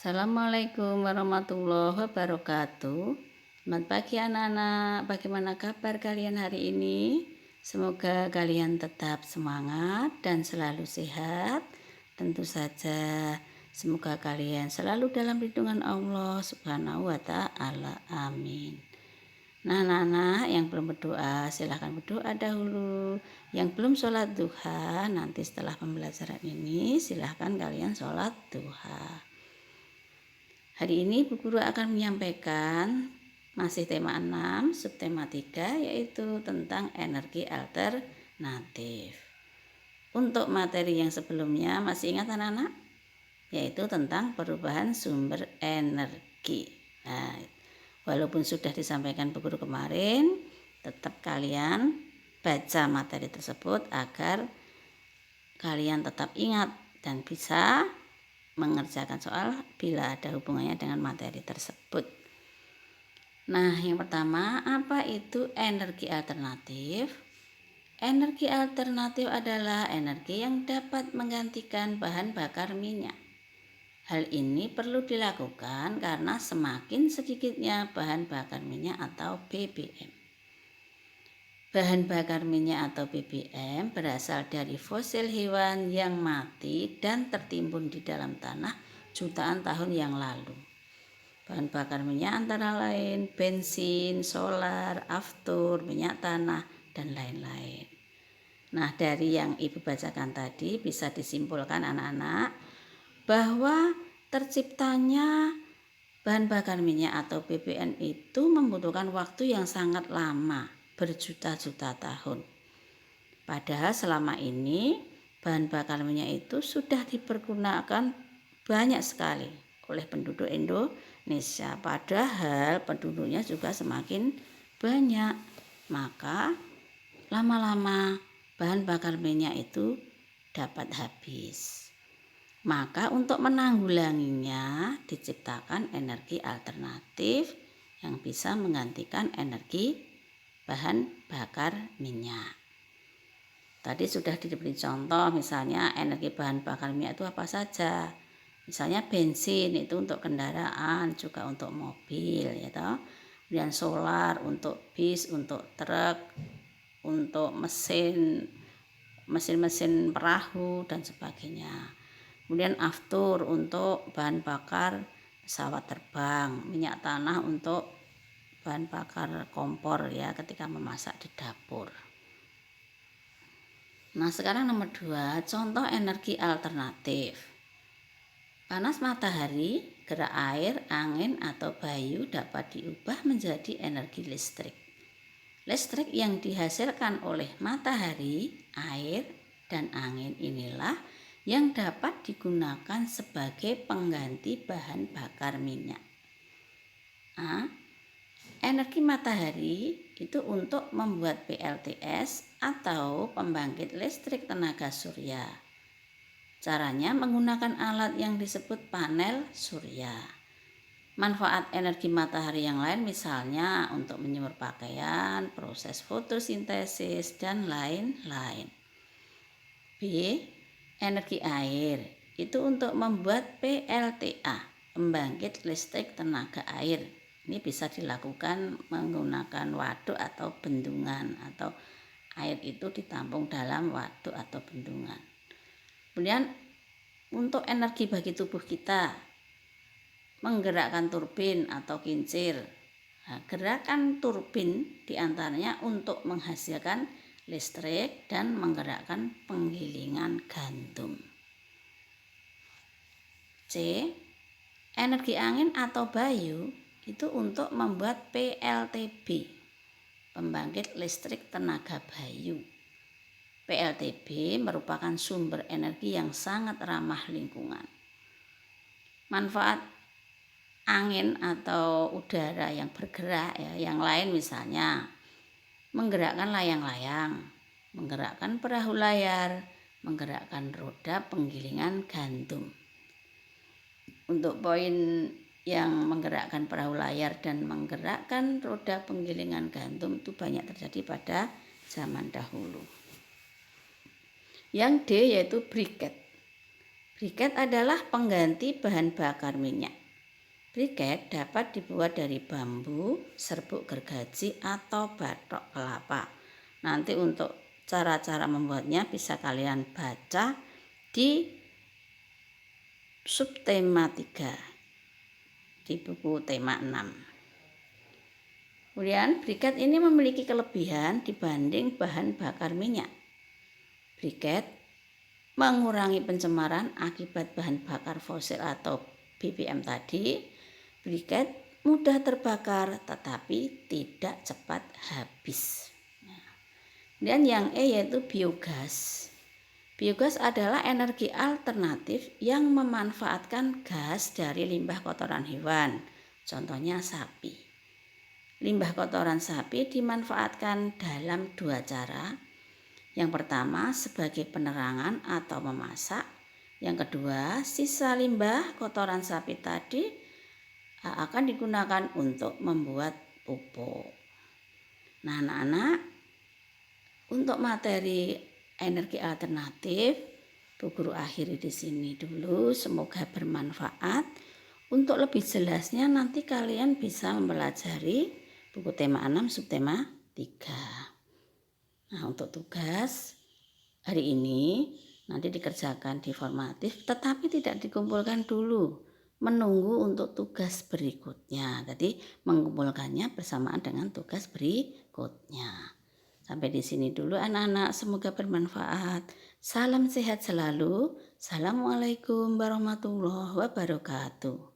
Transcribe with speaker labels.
Speaker 1: Assalamualaikum warahmatullahi wabarakatuh. Selamat pagi anak-anak, bagaimana kabar kalian hari ini? Semoga kalian tetap semangat dan selalu sehat. Tentu saja semoga kalian selalu dalam lindungan Allah Subhanahu wa Ta'ala. Amin. Nah, anak-anak yang belum berdoa silahkan berdoa dahulu. Yang belum sholat duha, nanti setelah pembelajaran ini silahkan kalian sholat duha. Hari ini Bu Guru akan menyampaikan masih tema 6, subtema 3, yaitu tentang energi alternatif. Untuk materi yang sebelumnya masih ingat anak-anak? Yaitu tentang perubahan sumber energi. Nah, walaupun sudah disampaikan Bu Guru kemarin, tetap kalian baca materi tersebut agar kalian tetap ingat dan bisa mengerjakan soal bila ada hubungannya dengan materi tersebut. Nah, yang pertama, apa itu energi alternatif? Energi alternatif adalah energi yang dapat menggantikan bahan bakar minyak. Hal ini perlu dilakukan karena semakin sedikitnya bahan bakar minyak atau BBM. Bahan bakar minyak atau BBM berasal dari fosil hewan yang mati dan tertimbun di dalam tanah jutaan tahun yang lalu. Bahan bakar minyak antara lain bensin, solar, aftur, minyak tanah, dan lain-lain. Nah, dari yang Ibu bacakan tadi bisa disimpulkan anak-anak bahwa terciptanya bahan bakar minyak atau BBM itu membutuhkan waktu yang sangat lama, berjuta-juta tahun. Padahal selama ini bahan bakar minyak itu sudah dipergunakan banyak sekali oleh penduduk Indonesia. Padahal penduduknya juga semakin banyak. Maka lama-lama bahan bakar minyak itu dapat habis. Maka untuk menanggulanginya diciptakan energi alternatif yang bisa menggantikan energi bahan bakar minyak. Tadi sudah diberi contoh, misalnya energi bahan bakar minyak itu apa saja. Misalnya bensin itu untuk kendaraan, juga untuk mobil, ya toh. Kemudian solar untuk bis, untuk truk, untuk mesin perahu dan sebagainya. Kemudian aftur untuk bahan bakar pesawat terbang, minyak tanah untuk bahan bakar kompor ya ketika memasak di dapur. Nah, sekarang nomor 2, contoh energi alternatif. Panas matahari, gerak air, angin atau bayu dapat diubah menjadi energi listrik. Listrik yang dihasilkan oleh matahari, air, dan angin inilah yang dapat digunakan sebagai pengganti bahan bakar minyak. Energi matahari itu untuk membuat PLTS atau pembangkit listrik tenaga surya. Caranya menggunakan alat yang disebut panel surya. Manfaat energi matahari yang lain misalnya untuk menjemur pakaian, proses fotosintesis, dan lain-lain. B. Energi air itu untuk membuat PLTA, pembangkit listrik tenaga air. Ini bisa dilakukan menggunakan waduk atau bendungan, atau air itu ditampung dalam waduk atau bendungan. Kemudian untuk energi bagi tubuh kita, menggerakkan turbin atau kincir. Nah, gerakan turbin diantaranya untuk menghasilkan listrik dan menggerakkan penggilingan gandum. C. Energi angin atau bayu itu untuk membuat PLTB, pembangkit listrik tenaga bayu. PLTB merupakan sumber energi yang sangat ramah lingkungan. Manfaat angin atau udara yang bergerak ya, yang lain misalnya menggerakkan layang-layang, menggerakkan perahu layar, menggerakkan roda penggilingan gandum. Untuk poin yang menggerakkan perahu layar dan menggerakkan roda penggilingan gandum itu banyak terjadi pada zaman dahulu. Yang D yaitu briket. Briket adalah pengganti bahan bakar minyak. Briket dapat dibuat dari bambu, serbuk gergaji, atau batok kelapa. Nanti untuk cara-cara membuatnya bisa kalian baca di subtema 3 di buku tema 6. Kemudian briket ini memiliki kelebihan dibanding bahan bakar minyak. Briket mengurangi pencemaran akibat bahan bakar fosil atau BBM tadi. Briket mudah terbakar tetapi tidak cepat habis. Dan yang yaitu biogas. Biogas adalah energi alternatif yang memanfaatkan gas dari limbah kotoran hewan. Contohnya sapi. Limbah kotoran sapi dimanfaatkan dalam 2 cara. Yang pertama sebagai penerangan atau memasak. Yang kedua, sisa limbah kotoran sapi tadi akan digunakan untuk membuat pupuk. Nah, anak-anak, untuk materi energi alternatif, Bu Guru akhiri di sini dulu. Semoga bermanfaat. Untuk lebih jelasnya nanti kalian bisa mempelajari buku tema 6 subtema 3. Nah, untuk tugas hari ini nanti dikerjakan di formatif tetapi tidak dikumpulkan dulu. Menunggu untuk tugas berikutnya. Jadi mengumpulkannya bersamaan dengan tugas berikutnya. Sampai di sini dulu anak-anak, semoga bermanfaat. Salam sehat selalu. Assalamualaikum warahmatullahi wabarakatuh.